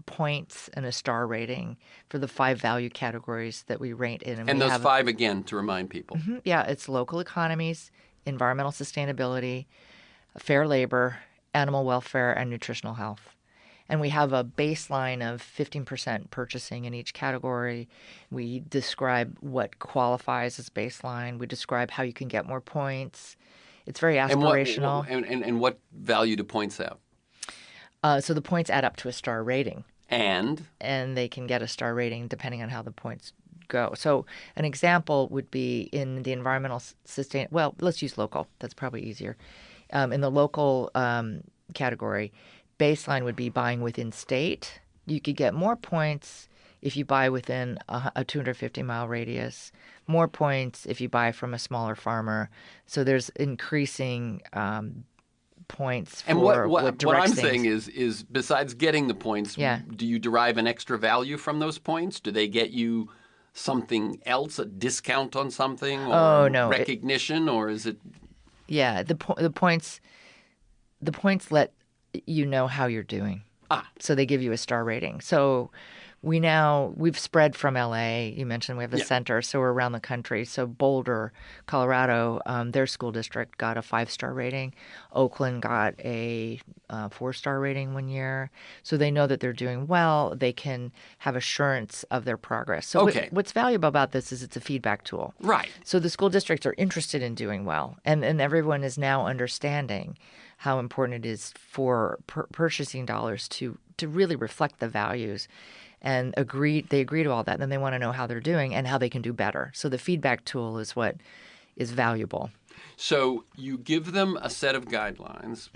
points and a star rating for the 5 value categories that we rate in. And those 5, again, to remind people. Yeah, it's local economies, environmental sustainability, fair labor, animal welfare, and nutritional health. And we have a baseline of 15% purchasing in each category. We describe what qualifies as baseline. We describe how you can get more points. It's very aspirational. And what value do points have? So the points add up to a star rating. And they can get a star rating depending on how the points go. So an example would be in the environmental let's use local. That's probably easier. In the local category, baseline would be buying within state. You could get more points if you buy within a 250-mile radius, more points if you buy from a smaller farmer. So there's increasing points for and what I'm things. saying is besides getting the points, do you derive an extra value from those points? Do they get you something else, a discount on something, or recognition, or is it? Yeah, the points let you know how you're doing. So they give you a star rating. So we've spread from LA. You mentioned we have a center, so we're around the country. So Boulder, Colorado, their school district got a 5-star rating. Oakland got a 4-star rating 1 year. So they know that they're doing well. They can have assurance of their progress. So what's valuable about this is it's a feedback tool. Right. So the school districts are interested in doing well, and everyone is now understanding how important it is for purchasing dollars to really reflect the values. And they agree to all that, and then they want to know how they're doing and how they can do better. So the feedback tool is what is valuable. So you give them a set of guidelines,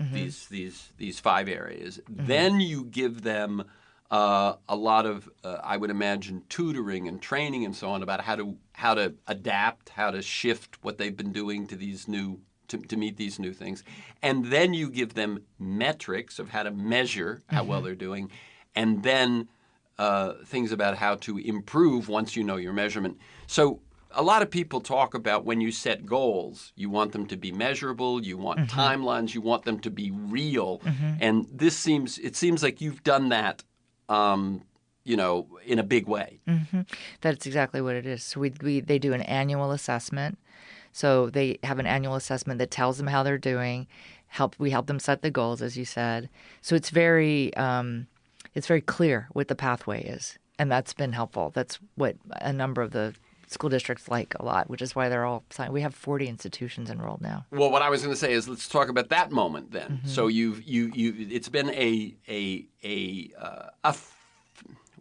these 5 areas. Then you give them a lot of, I would imagine, tutoring and training and so on about how to adapt, how to shift what they've been doing to these new to meet these new things, and then you give them metrics of how to measure how well they're doing, and then things about how to improve once you know your measurement. So a lot of people talk about when you set goals, you want them to be measurable, you want timelines, you want them to be real, and it seems like you've done that. In a big way. That's exactly what it is. So they do an annual assessment. So they have an annual assessment that tells them how they're doing. We help them set the goals, as you said. So it's very clear what the pathway is, and that's been helpful. That's what a number of the school districts like a lot, which is why they're all signed. We have 40 institutions enrolled now. Well, what I was going to say is let's talk about that moment then. So it's been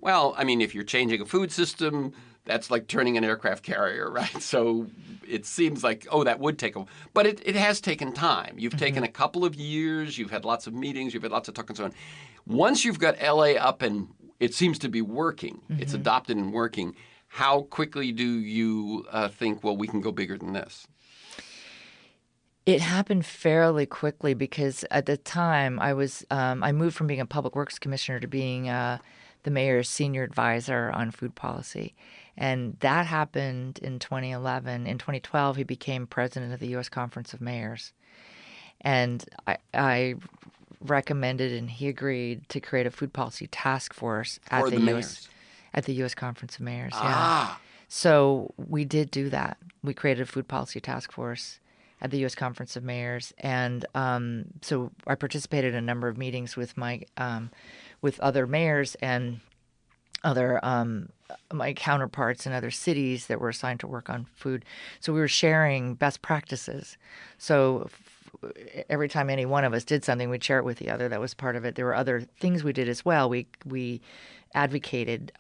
well, I mean, if you're changing a food system, that's like turning an aircraft carrier, right? So it seems like, that would take but it has taken time. You've taken a couple of years. You've had lots of meetings. You've had lots of talk and so on. Once you've got LA up and it seems to be working, it's adopted and working, how quickly do you think, well, we can go bigger than this? It happened fairly quickly because at the time I moved from being a public works commissioner to being the mayor's senior advisor on food policy. And that happened in 2011. In 2012, he became president of the U.S. Conference of Mayors. And I recommended and he agreed to create a food policy task force at the U.S. Conference of Mayors. Yeah. So we did do that. We created a food policy task force at the U.S. Conference of Mayors, and so I participated in a number of meetings with with other mayors and other my counterparts in other cities that were assigned to work on food. So we were sharing best practices. So every time any one of us did something, we'd share it with the other. That was part of it. There were other things we did as well. We advocated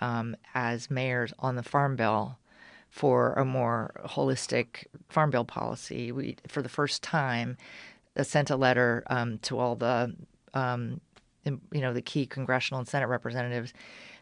as mayors on the Farm Bill for a more holistic Farm Bill policy. We, for the first time, sent a letter to all the the key congressional and Senate representatives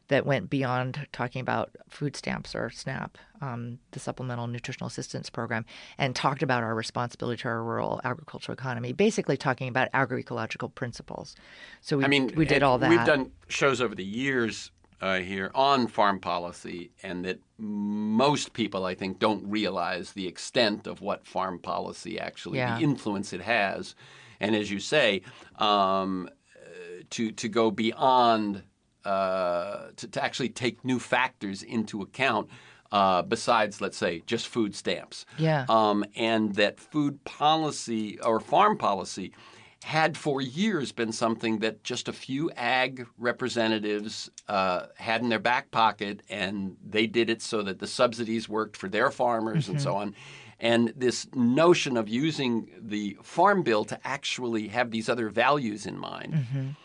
that went beyond talking about food stamps or SNAP, the Supplemental Nutritional Assistance Program, and talked about our responsibility to our rural agricultural economy, basically talking about agroecological principles. So we did all that. We've done shows over the years here on farm policy, and that most people, I think, don't realize the extent of what farm policy actually, the influence it has. And as you say, to go beyond, to actually take new factors into account besides, let's say, just food stamps. And that food policy or farm policy had for years been something that just a few ag representatives had in their back pocket, and they did it so that the subsidies worked for their farmers and so on. And this notion of using the Farm Bill to actually have these other values in mind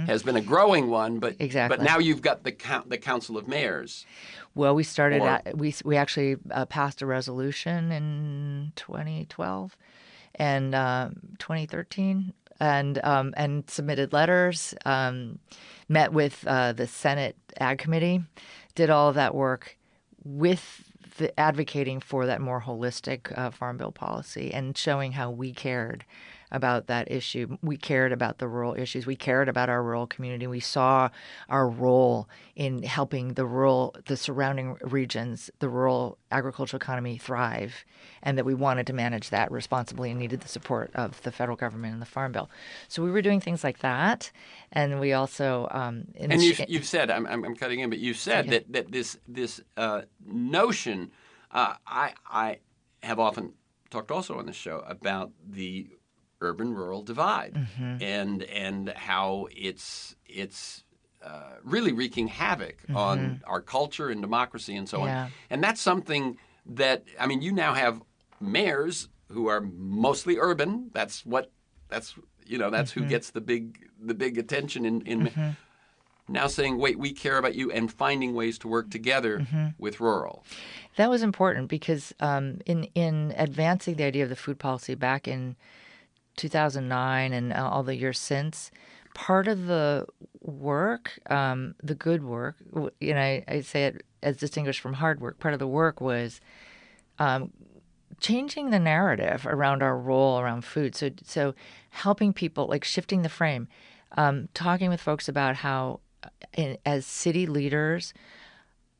has been a growing one, but now you've got the Council of Mayors. Well, we started we actually passed a resolution in 2012 and 2013, and submitted letters, met with the Senate Ag Committee, did all of that work with advocating for that more holistic Farm Bill policy and showing how we cared about that issue. We cared about the rural issues. We cared about our rural community. We saw our role in helping the surrounding regions, the rural agricultural economy thrive, and that we wanted to manage that responsibly and needed the support of the federal government and the Farm Bill. So we were doing things like that, and we also you've said, I'm cutting in, but you've said that this notion, I have often talked also on this show about the urban-rural divide and how it's really wreaking havoc on our culture and democracy and so on. And that's something that, I mean, you now have mayors who are mostly urban. That's who gets the big attention in now saying, wait, we care about you, and finding ways to work together with rural. That was important because in advancing the idea of the food policy back in 2009 and all the years since, part of the work, the good work, I say it as distinguished from hard work, part of the work was changing the narrative around our role around food. So helping people, like shifting the frame, talking with folks about how, as city leaders,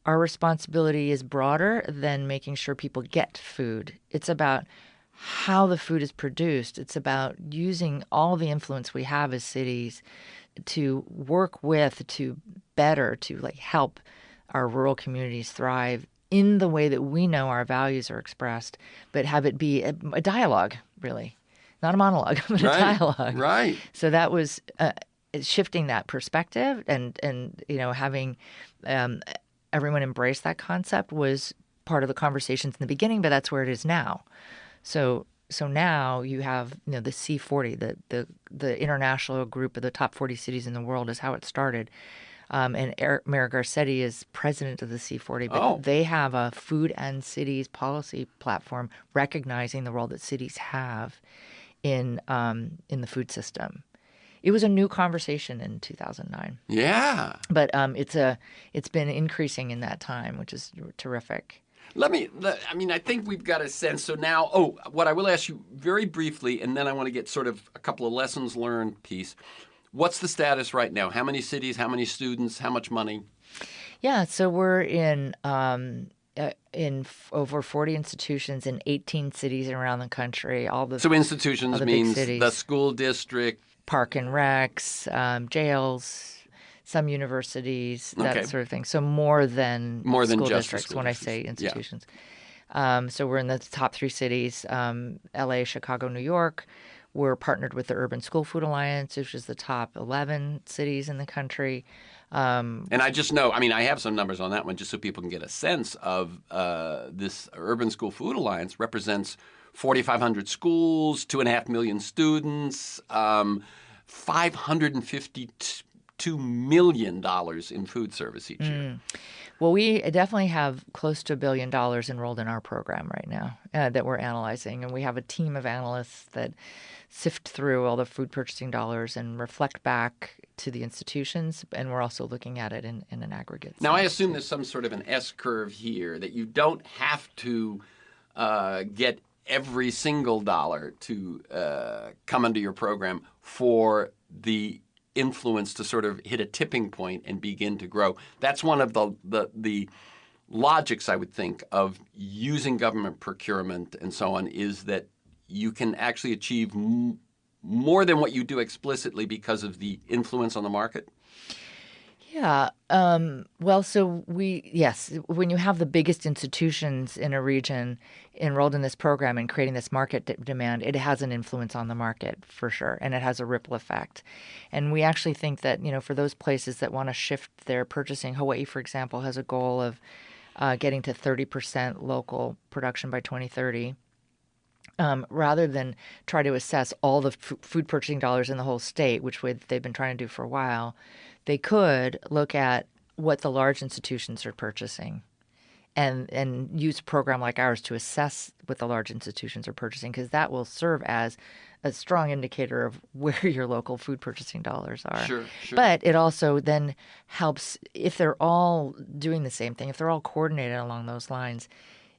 our responsibility is broader than making sure people get food. It's about how the food is produced. It's about using all the influence we have as cities to work with, to better, to like help our rural communities thrive in the way that we know our values are expressed, but have it be a dialogue, really. Not a monologue, but a dialogue. Right. So that was shifting that perspective and having everyone embrace that concept was part of the conversations in the beginning, but that's where it is now. So now you have the C40, the international group of the top 40 cities in the world is how it started. And Mayor Garcetti is president of the C40, but they have a food and cities policy platform recognizing the role that cities have in the food system. It was a new conversation in 2009. Yeah. But it's been increasing in that time, which is terrific. I think we've got a sense. So now, what I will ask you very briefly, and then I want to get sort of a couple of lessons learned piece. What's the status right now? How many cities, how many students, how much money? Yeah, so we're in over 40 institutions in 18 cities around the country. So institutions means the school district, park and recs, jails, some universities, that sort of thing. So more than school districts when I say institutions. Yeah. So we're in the top 3 cities, LA, Chicago, New York. We're partnered with the Urban School Food Alliance, which is the top 11 cities in the country. And I just know, I have some numbers on that one just so people can get a sense of this Urban School Food Alliance represents 4,500 schools, 2.5 million students, $552 million in food service each year. Well, we definitely have close to $1 billion enrolled in our program right now that we're analyzing. And we have a team of analysts that sift through all the food purchasing dollars and reflect back to the institutions. And we're also looking at it in an aggregate sense. Now, I assume there's some sort of an S-curve here, that you don't have to get every single dollar to come under your program for the influence to sort of hit a tipping point and begin to grow. That's one of the logics, I would think, of using government procurement and so on, is that you can actually achieve more than what you do explicitly because of the influence on the market. Yeah. Well, so when you have the biggest institutions in a region enrolled in this program and creating this market demand, it has an influence on the market for sure, and it has a ripple effect. And we actually think that, for those places that want to shift their purchasing, Hawaii, for example, has a goal of getting to 30% local production by 2030. Rather than try to assess all the food purchasing dollars in the whole state, which they've been trying to do for a while, they could look at what the large institutions are purchasing and use a program like ours to assess what the large institutions are purchasing, because that will serve as a strong indicator of where your local food purchasing dollars are. Sure. But it also then helps, if they're all doing the same thing, if they're all coordinated along those lines,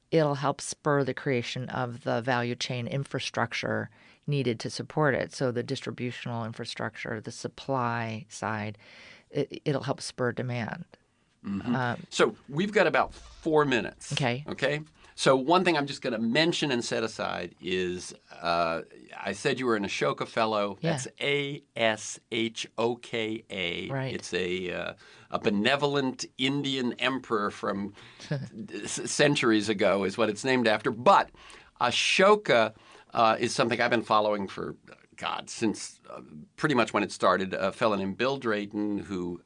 it'll help spur the creation of the value chain infrastructure needed to support it. So the distributional infrastructure, the supply side, it'll help spur demand. Mm-hmm. So we've got about 4 minutes. Okay. So one thing I'm just going to mention and set aside is I said you were an Ashoka Fellow. Yeah. That's ASHOKA. Right. It's a benevolent Indian emperor from centuries ago is what it's named after. But Ashoka is something I've been following for, since pretty much when it started. A fellow named Bill Drayton who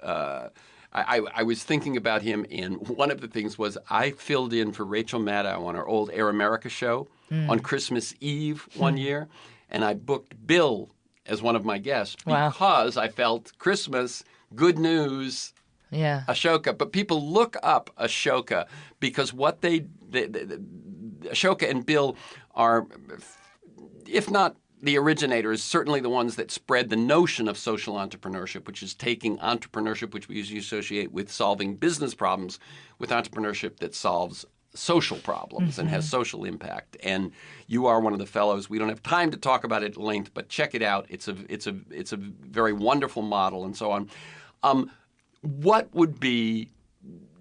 I was thinking about him, and one of the things was I filled in for Rachel Maddow on our old Air America show on Christmas Eve one year, and I booked Bill as one of my guests because I felt Christmas, good news, Ashoka. But people look up Ashoka because Ashoka and Bill are, if not the originators, certainly the ones that spread the notion of social entrepreneurship, which is taking entrepreneurship, which we usually associate with solving business problems, with entrepreneurship that solves social problems and has social impact. And you are one of the fellows. We don't have time to talk about it at length, but check it out. It's a very wonderful model and so on. What would be,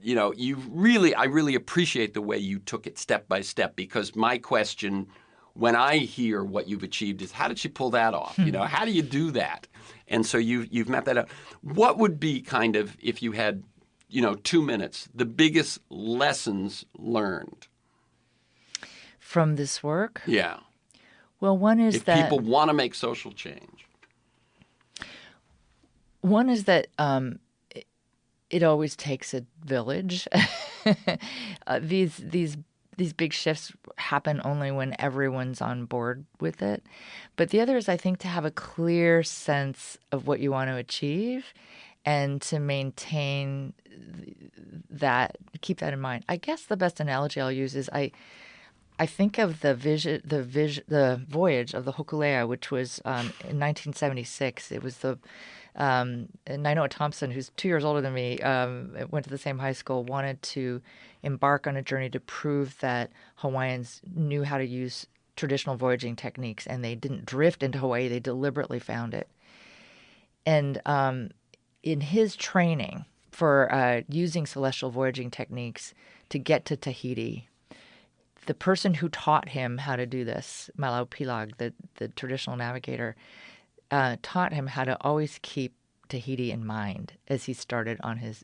I really appreciate the way you took it step by step, because my question when I hear what you've achieved is, how did you pull that off? How do you do that? And so you've mapped that out. What would be kind of, if you had 2 minutes, the biggest lessons learned from this work? Yeah. Well, one is if that people want to make social change. One is that it always takes a village. These big shifts happen only when everyone's on board with it. But the other is, I think, to have a clear sense of what you want to achieve and to maintain that, keep that in mind. I guess the best analogy I'll use is I think of the voyage of the Hokulea, which was in 1976. It was and Nainoa Thompson, who's 2 years older than me, went to the same high school, wanted to embark on a journey to prove that Hawaiians knew how to use traditional voyaging techniques, and they didn't drift into Hawaii. They deliberately found it. And in his training for using celestial voyaging techniques to get to Tahiti, the person who taught him how to do this, Malau Pilag, the traditional navigator, taught him how to always keep Tahiti in mind as he started on his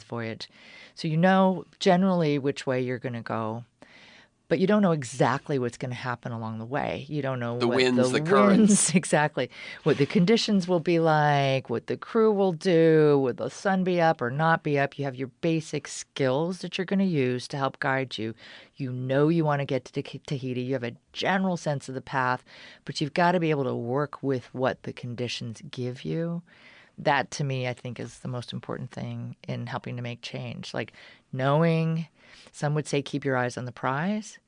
voyage. So you know generally which way you're going to go, but you don't know exactly what's going to happen along the way. You don't know the what winds, the currents. Exactly, what the conditions will be like, what the crew will do, will the sun be up or not be up. You have your basic skills that you're going to use to help guide you. You know you want to get to Tahiti. You have a general sense of the path, but you've got to be able to work with what the conditions give you. That, to me, I think is the most important thing in helping to make change. Like knowing, some would say keep your eyes on the prize,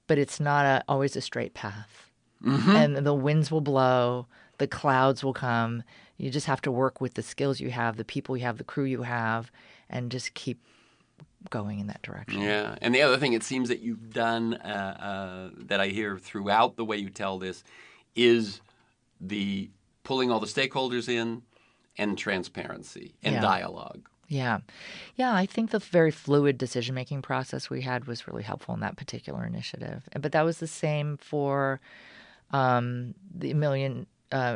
but it's not always a straight path. Mm-hmm. And the winds will blow, the clouds will come. You just have to work with the skills you have, the people you have, the crew you have, and just keep going in that direction. Yeah. And the other thing it seems that you've done that I hear throughout the way you tell this is the pulling all the stakeholders in and transparency and dialogue. Yeah. Yeah, I think the very fluid decision-making process we had was really helpful in that particular initiative. But that was the same for the million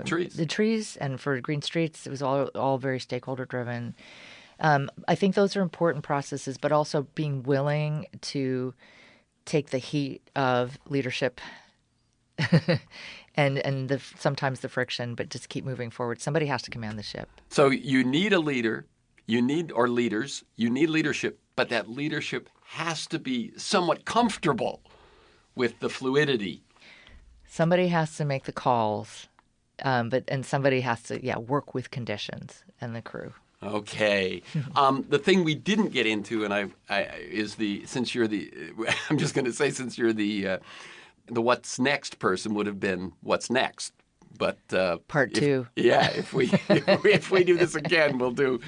trees. The trees, and for Green Streets. It was all very stakeholder-driven. I think those are important processes, but also being willing to take the heat of leadership and sometimes the friction, but just keep moving forward. Somebody has to command the ship. So you need a leader, leaders, you need leadership, but that leadership has to be somewhat comfortable with the fluidity. Somebody has to make the calls, and somebody has to work with conditions and the crew. Okay. The thing we didn't get into, and since you're the what's next person would have been what's next. But part two. If we do this again, we'll deal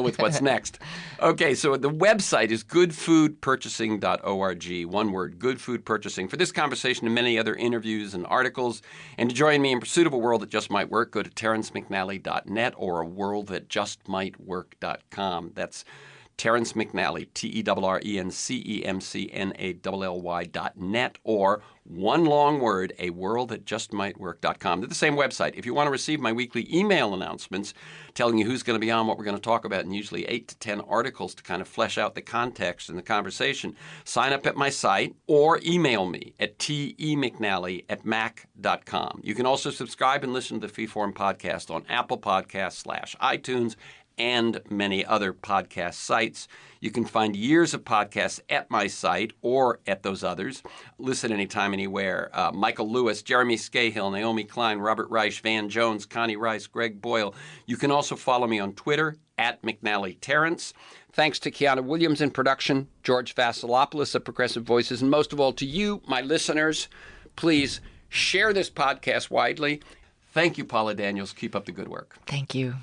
with what's next. Okay, so the website is goodfoodpurchasing.org. One word, Good Food Purchasing. For this conversation and many other interviews and articles, and to join me in pursuit of a world that just might work, go to TerenceMcNally.net or aworldthatjustmightwork.com. That's Terence McNally, TerenceMcNally.net, or one long word, aworldthatjustmightwork.com. They're the same website. If you want to receive my weekly email announcements telling you who's going to be on, what we're going to talk about, and usually 8 to 10 articles to kind of flesh out the context and the conversation, sign up at my site or email me at temcnally@mac.com. You can also subscribe and listen to the Freeform podcast on Apple Podcasts /iTunes and many other podcast sites. You can find years of podcasts at my site or at those others. Listen anytime, anywhere. Michael Lewis, Jeremy Scahill, Naomi Klein, Robert Reich, Van Jones, Connie Rice, Greg Boyle. You can also follow me on Twitter at McNally Terrence. Thanks to Kiana Williams in production, George Vasilopoulos of Progressive Voices, and most of all to you, my listeners. Please Share this podcast widely. Thank you, Paula Daniels. Keep up the good work. Thank you.